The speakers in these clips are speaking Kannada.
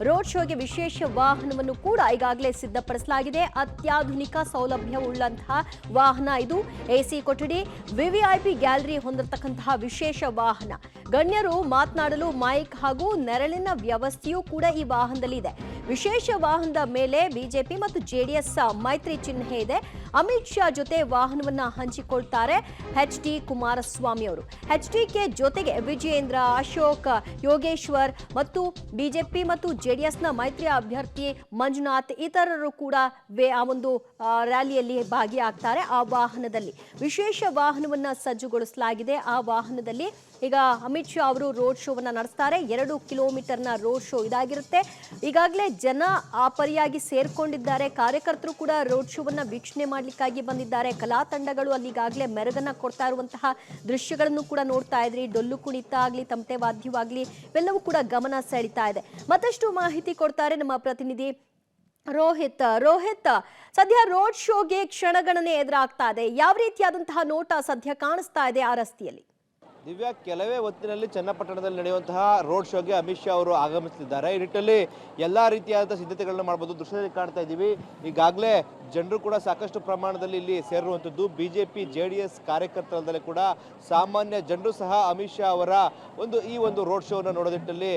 ರೋಡ್ ಶೋಗೆ ವಿಶೇಷ ವಾಹನವನ್ನು ಕೂಡ ಈಗಾಗಲೇ ಸಿದ್ಧಪಡಿಸಲಾಗಿದೆ. ಅತ್ಯಾಧುನಿಕ ಸೌಲಭ್ಯವುಳ್ಳಂತಹ ವಾಹನ ಇದು. ಎಸಿ ಕೊಠಡಿ, ವಿವಿಐಪಿ ಗ್ಯಾಲರಿ ಹೊಂದಿರತಕ್ಕಂತಹ ವಿಶೇಷ ವಾಹನ. ಗಣ್ಯರು ಮಾತನಾಡಲು ಮೈಕ್ ಹಾಗೂ ನೆರಳಿನ ವ್ಯವಸ್ಥೆಯೂ ಕೂಡ ಈ ವಾಹನದಲ್ಲಿ ಇದೆ. ವಿಶೇಷ ವಾಹನದ ಮೇಲೆ ಬಿಜೆಪಿ ಮತ್ತು ಜೆಡಿಎಸ್ ಮೈತ್ರಿ ಚಿಹ್ನೆ ಇದೆ. ಅಮಿತ್ ಶಾ ಜೊತೆ ವಾಹನವನ್ನ ಹಂಚಿಕೊಳ್ತಾರೆ ಎಚ್.ಡಿ. ಕುಮಾರಸ್ವಾಮಿ ಅವರು. ಎಚ್ಡಿಕೆ ಜೊತೆಗೆ ವಿಜಯೇಂದ್ರ, ಅಶೋಕ್, ಯೋಗೇಶ್ವರ್ ಮತ್ತು ಬಿಜೆಪಿ ಮತ್ತು ಜೆಡಿಎಸ್ನ ಮೈತ್ರಿ ಅಭ್ಯರ್ಥಿ ಮಂಜುನಾಥ್ ಇತರರು ಕೂಡ ಆ ಒಂದು ರ್ಯಾಲಿಯಲ್ಲಿ ಭಾಗಿಯಾಗ್ತಾರೆ. ಆ ವಾಹನದಲ್ಲಿ ವಿಶೇಷ ವಾಹನವನ್ನ ಸಜ್ಜುಗೊಳಿಸಲಾಗಿದೆ. ಆ ವಾಹನದಲ್ಲಿ ಈಗ ಅಮಿತ್ ಶಾ ಅವರು ರೋಡ್ ಶೋವನ್ನ ನಡೆಸ್ತಾರೆ. 2 ಕಿಲೋಮೀಟರ್ನ ರೋಡ್ ಶೋ ಇದಾಗಿರುತ್ತೆ. ಈಗಾಗಲೇ ಜನ ಆ ಪರಿಯಾಗಿ ಸೇರ್ಕೊಂಡಿದ್ದಾರೆ. ಕಾರ್ಯಕರ್ತರು ಕೂಡ ರೋಡ್ ಶೋವನ್ನ ವೀಕ್ಷಣೆ ಮಾಡ್ಲಿಕ್ಕಾಗಿ ಬಂದಿದ್ದಾರೆ. ಕಲಾ ತಂಡಗಳು ಅಲ್ಲಿ ಈಗಾಗಲೇ ಮೆರಗನ್ನ ಕೊಡ್ತಾ ಇರುವಂತಹ ದೃಶ್ಯಗಳನ್ನು ಕೂಡ ನೋಡ್ತಾ ಇದ್ರಿ. ಡೊಳ್ಳು ಕುಣಿತ ಆಗ್ಲಿ, ತಮಟೆ ವಾದ್ಯವಾಗ್ಲಿ, ಇವೆಲ್ಲವೂ ಕೂಡ ಗಮನ ಸೆಳೀತಾ ಇದೆ. ಮತ್ತಷ್ಟು ಮಾಹಿತಿ ಕೊಡ್ತಾರೆ ನಮ್ಮ ಪ್ರತಿನಿಧಿ ರೋಹಿತ್, ಸದ್ಯ ರೋಡ್ ಶೋಗೆ ಕ್ಷಣಗಣನೆ ಎದುರಾಗ್ತಾ ಇದೆ. ಯಾವ ರೀತಿಯಾದಂತಹ ನೋಟ ಸದ್ಯ ಕಾಣಿಸ್ತಾ ಇದೆ ಆ ರಸ್ತೆಯಲ್ಲಿ? ದಿವ್ಯಾ, ಕೆಲವೇ ಹೊತ್ತಿನಲ್ಲಿ ಚನ್ನಪಟ್ಟಣದಲ್ಲಿ ನಡೆಯುವಂತಹ ರೋಡ್ ಶೋಗೆ ಅಮಿತ್ ಶಾ ಅವರು ಆಗಮಿಸುತ್ತಿದ್ದಾರೆ. ಈ ನಿಟ್ಟಿನಲ್ಲಿ ಎಲ್ಲ ರೀತಿಯಾದ ಸಿದ್ಧತೆಗಳನ್ನ ಮಾಡಬಹುದು. ದೃಶ್ಯದಲ್ಲಿ ಕಾಣ್ತಾ ಇದ್ದೀವಿ, ಈಗಾಗಲೇ ಜನರು ಕೂಡ ಸಾಕಷ್ಟು ಪ್ರಮಾಣದಲ್ಲಿ ಇಲ್ಲಿ ಸೇರಿರುವಂಥದ್ದು. ಬಿಜೆಪಿ ಜೆಡಿಎಸ್ ಕಾರ್ಯಕರ್ತರಲ್ಲದೆ ಕೂಡ ಸಾಮಾನ್ಯ ಜನರು ಸಹ ಅಮಿತ್ ಶಾ ಅವರ ಈ ಒಂದು ರೋಡ್ ಶೋವನ್ನು ನೋಡೋದಿಟ್ಟಲ್ಲಿ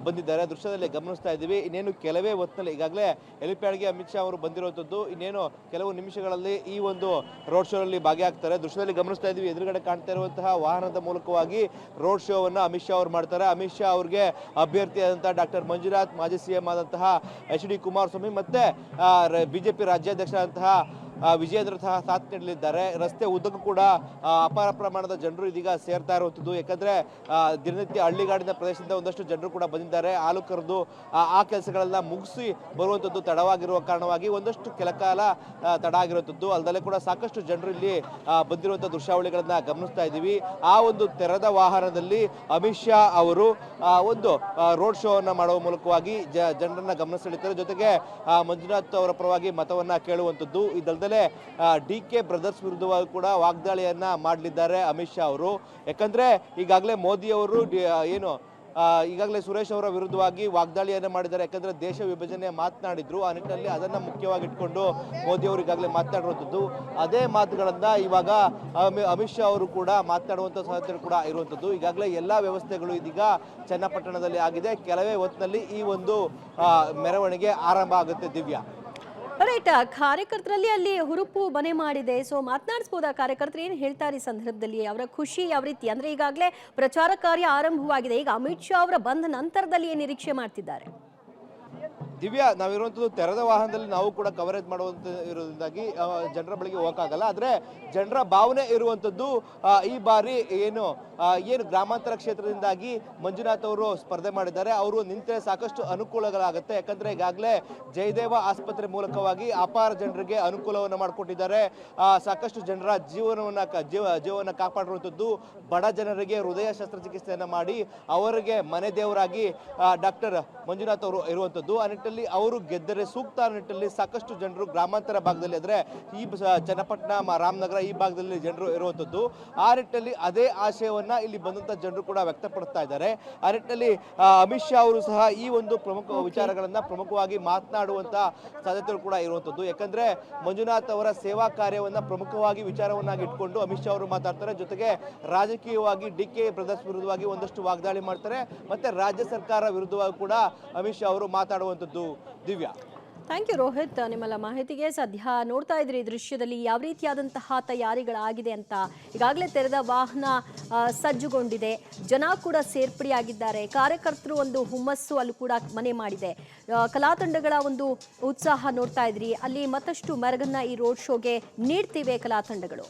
ಬಂದಿದ್ದಾರೆ. ದೃಶ್ಯದಲ್ಲಿ ಗಮನಿಸ್ತಾ ಇದ್ದೀವಿ. ಇನ್ನೇನು ಕೆಲವೇ ಹೊತ್ತಿನಲ್ಲಿ ಈಗಾಗಲೇ ಹೆಲಿಪ್ಯಾಡ್ಗೆ ಅಮಿತ್ ಶಾ ಅವರು ಬಂದಿರುವಂಥದ್ದು. ಇನ್ನೇನು ಕೆಲವು ನಿಮಿಷಗಳಲ್ಲಿ ಈ ಒಂದು ರೋಡ್ ಶೋ ಅಲ್ಲಿ ಭಾಗಿಯಾಗ್ತಾರೆ. ದೃಶ್ಯದಲ್ಲಿ ಗಮನಿಸ್ತಾ ಇದ್ದೀವಿ, ಎದುರುಗಡೆ ಕಾಣ್ತಾ ಇರುವಂತಹ ವಾಹನದ ಮೂಲಕವಾಗಿ ರೋಡ್ ಶೋವನ್ನು ಅಮಿತ್ ಶಾ ಅವರು ಮಾಡ್ತಾರೆ. ಅಮಿತ್ ಶಾ ಅವರಿಗೆ ಅಭ್ಯರ್ಥಿಯಾದಂತಹ ಡಾಕ್ಟರ್ ಮಂಜುನಾಥ್, ಮಾಜಿ ಸಿಎಂ ಆದಂತಹ ಎಚ್.ಡಿ. ಕುಮಾರಸ್ವಾಮಿ ಮತ್ತೆ ಬಿಜೆಪಿ ರಾಜ್ಯಾಧ್ಯಕ್ಷರಾದಂತಹ ವಿಜಯೇಂದ್ರ ಸಹ ಸಾಥ್ ನೀಡಲಿದ್ದಾರೆ. ರಸ್ತೆ ಉದ್ದಕ್ಕೂ ಕೂಡ ಅಪಾರ ಪ್ರಮಾಣದ ಜನರು ಇದೀಗ ಸೇರ್ತಾ ಇರುವಂಥದ್ದು. ಯಾಕಂದ್ರೆ ದಿನನಿತ್ಯ ಹಳ್ಳಿಗಾಡಿನ ಪ್ರದೇಶದಿಂದ ಒಂದಷ್ಟು ಜನರು ಕೂಡ ಬಂದಿದ್ದಾರೆ. ಹಾಲು ಕರೆದು ಆ ಕೆಲಸಗಳೆಲ್ಲ ಮುಗಿಸಿ ಬರುವಂಥದ್ದು ತಡವಾಗಿರುವ ಕಾರಣವಾಗಿ ಒಂದಷ್ಟು ಕೆಲಕಾಲ ತಡ ಆಗಿರುವಂಥದ್ದು. ಅಲ್ಲದೆ ಕೂಡ ಸಾಕಷ್ಟು ಜನರು ಇಲ್ಲಿ ಬಂದಿರುವಂಥ ದೃಶ್ಯಾವಳಿಗಳನ್ನ ಗಮನಿಸ್ತಾ ಇದ್ದೀವಿ. ಆ ಒಂದು ತೆರೆದ ವಾಹನದಲ್ಲಿ ಅಮಿತ್ ಶಾ ಅವರು ಒಂದು ರೋಡ್ ಶೋ ಅನ್ನ ಮಾಡುವ ಮೂಲಕವಾಗಿ ಜನರನ್ನ ಗಮನ ಸೆಳೀತಾರೆ. ಜೊತೆಗೆ ಮಂಜುನಾಥ್ ಅವರ ಪರವಾಗಿ ಮತವನ್ನ ಕೇಳುವಂಥದ್ದು. ಇದಲ್ಲದೆ ಡಿ.ಕೆ. ಬ್ರದರ್ಸ್ ವಿರುದ್ಧವಾಗಿ ಕೂಡ ವಾಗ್ದಾಳಿಯನ್ನ ಮಾಡಲಿದ್ದಾರೆ ಅಮಿತ್ ಶಾ ಅವರು. ಯಾಕಂದ್ರೆ ಈಗಾಗಲೇ ಮೋದಿ ಅವರು ಈಗಾಗಲೇ ಸುರೇಶ್ ಅವರ ವಿರುದ್ಧವಾಗಿ ವಾಗ್ದಾಳಿಯನ್ನ ಮಾಡಿದ್ದಾರೆ. ಯಾಕಂದ್ರೆ ದೇಶ ವಿಭಜನೆ ಮಾತನಾಡಿದ್ರು. ಆ ನಿಟ್ಟಿನಲ್ಲಿ ಅದನ್ನ ಮುಖ್ಯವಾಗಿ ಇಟ್ಕೊಂಡು ಮೋದಿ ಅವರು ಈಗಾಗಲೇ ಮಾತನಾಡಿರುವಂಥದ್ದು. ಅದೇ ಮಾತುಗಳನ್ನ ಇವಾಗ ಅಮಿತ್ ಶಾ ಅವರು ಕೂಡ ಮಾತನಾಡುವಂಥ ಸಾಧ್ಯತೆ ಕೂಡ ಇರುವಂಥದ್ದು. ಈಗಾಗಲೇ ಎಲ್ಲಾ ವ್ಯವಸ್ಥೆಗಳು ಇದೀಗ ಚನ್ನಪಟ್ಟಣದಲ್ಲಿ ಆಗಿದೆ. ಕೆಲವೇ ಹೊತ್ತಿನಲ್ಲಿ ಈ ಒಂದು ಮೆರವಣಿಗೆ ಆರಂಭ ಆಗುತ್ತೆ. ದಿವ್ಯಾ, ರೈಟ್, ಕಾರ್ಯಕರ್ತರಲ್ಲಿ ಅಲ್ಲಿ ಹುರುಪು ಮನೆ ಮಾಡಿದೆ. ಸೊ ಮಾತನಾಡಿಸಬಹುದಾ ಕಾರ್ಯಕರ್ತರು ಏನು ಹೇಳ್ತಾರೆ ಈ ಸಂದರ್ಭದಲ್ಲಿ? ಅವರ ಖುಷಿ ಯಾವ ರೀತಿ? ಅಂದ್ರೆ ಈಗಾಗಲೇ ಪ್ರಚಾರ ಕಾರ್ಯ ಆರಂಭವಾಗಿದೆ. ಈಗ ಅಮಿತ್ ಶಾ ಅವರ ಬಂದ ನಂತರದಲ್ಲಿ ಏನು ನಿರೀಕ್ಷೆ ಮಾಡ್ತಿದ್ದಾರೆ? ದಿವ್ಯಾ, ನಾವಿರುವಂಥದ್ದು ತೆರೆದ ವಾಹನದಲ್ಲಿ ನಾವು ಕೂಡ ಕವರೇಜ್ ಮಾಡುವಂತ ಇರೋದ್ರಿಂದಾಗಿ ಜನರ ಬಳಿಗೆ ಹೋಗಕ್ಕಾಗಲ್ಲ. ಆದ್ರೆ ಜನರ ಭಾವನೆ ಇರುವಂಥದ್ದು ಈ ಬಾರಿ ಏನು ಗ್ರಾಮಾಂತರ ಕ್ಷೇತ್ರದಿಂದಾಗಿ ಮಂಜುನಾಥ್ ಅವರು ಸ್ಪರ್ಧೆ ಮಾಡಿದ್ದಾರೆ. ಅವರು ನಿಂತರೆ ಸಾಕಷ್ಟು ಅನುಕೂಲಗಳಾಗುತ್ತೆ. ಯಾಕಂದ್ರೆ ಈಗಾಗಲೇ ಜಯದೇವ ಆಸ್ಪತ್ರೆ ಮೂಲಕವಾಗಿ ಅಪಾರ ಜನರಿಗೆ ಅನುಕೂಲವನ್ನು ಮಾಡಿಕೊಟ್ಟಿದ್ದಾರೆ. ಸಾಕಷ್ಟು ಜನರ ಜೀವನ ಕಾಪಾಡಿರುವಂಥದ್ದು. ಬಡ ಜನರಿಗೆ ಹೃದಯ ಶಸ್ತ್ರಚಿಕಿತ್ಸೆಯನ್ನು ಮಾಡಿ ಅವರಿಗೆ ಮನೆ ದೇವರಾಗಿ ಡಾಕ್ಟರ್ ಮಂಜುನಾಥ್ ಅವರು ಇರುವಂಥದ್ದು. ಆ ನಿಟ್ಟಿನಲ್ಲಿ ಅವರು ಗೆದ್ದರೆ ಸೂಕ್ತ ನಿಟ್ಟಿನಲ್ಲಿ ಸಾಕಷ್ಟು ಜನರು ಗ್ರಾಮಾಂತರ ಭಾಗದಲ್ಲಿ, ಅಂದ್ರೆ ಈ ಚನ್ನಪಟ್ಟಣ, ರಾಮನಗರ ಈ ಭಾಗದಲ್ಲಿ ಜನರು ಇರುವಂಥದ್ದು. ಆ ನಿಟ್ಟಿನಲ್ಲಿ ಅದೇ ಆಶಯವನ್ನ ಇಲ್ಲಿ ಬಂದಂತ ಜನರು ಕೂಡ ವ್ಯಕ್ತಪಡಿಸ್ತಾ ಇದ್ದಾರೆ. ಆ ನಿಟ್ಟಿನಲ್ಲಿ ಅಮಿತ್ ಶಾ ಅವರು ಸಹ ಈ ಒಂದು ಪ್ರಮುಖ ವಿಚಾರಗಳನ್ನ ಪ್ರಮುಖವಾಗಿ ಮಾತನಾಡುವಂತ ಸಾಧ್ಯತೆಗಳು ಕೂಡ ಇರುವಂಥದ್ದು. ಯಾಕಂದ್ರೆ ಮಂಜುನಾಥ್ ಅವರ ಸೇವಾ ಕಾರ್ಯವನ್ನ ಪ್ರಮುಖವಾಗಿ ವಿಚಾರವನ್ನಾಗಿ ಇಟ್ಕೊಂಡು ಅಮಿತ್ ಶಾ ಅವರು ಮಾತಾಡ್ತಾರೆ. ಜೊತೆಗೆ ರಾಜಕೀಯವಾಗಿ ಡಿ.ಕೆ. ಬ್ರದರ್ಸ್ ವಿರುದ್ಧವಾಗಿ ಒಂದಷ್ಟು ವಾಗ್ದಾಳಿ ಮಾಡ್ತಾರೆ. ಮತ್ತೆ ರಾಜ್ಯ ಸರ್ಕಾರ ವಿರುದ್ಧವಾಗಿ ಕೂಡ ಅಮಿತ್ ಶಾ ಅವರು ಮಾತಾಡುವಂಥದ್ದು. ದಿವ್ಯಾ, ಥ್ಯಾಂಕ್ ಯು ರೋಹಿತ್, ನಿಮ್ಮೆಲ್ಲ ಮಾಹಿತಿಗೆ. ಸದ್ಯ ನೋಡ್ತಾ ಇದ್ರಿ ದೃಶ್ಯದಲ್ಲಿ ಯಾವ ರೀತಿಯಾದಂತಹ ತಯಾರಿಗಳಾಗಿದೆ ಅಂತ. ಈಗಾಗಲೇ ತೆರೆದ ವಾಹನ ಸಜ್ಜುಗೊಂಡಿದೆ. ಜನ ಕೂಡ ಸೇರ್ಪಡೆಯಾಗಿದ್ದಾರೆ. ಕಾರ್ಯಕರ್ತರು ಒಂದು ಹುಮ್ಮಸ್ಸು ಅಲ್ಲೂ ಕೂಡ ಮನೆ ಮಾಡಿದೆ. ಕಲಾ ತಂಡಗಳ ಒಂದು ಉತ್ಸಾಹ ನೋಡ್ತಾ ಇದ್ರಿ. ಅಲ್ಲಿ ಮತ್ತಷ್ಟು ಮೆರಗನ್ನ ಈ ರೋಡ್ ಶೋಗೆ ನೀಡ್ತಿವೆ ಕಲಾ ತಂಡಗಳು.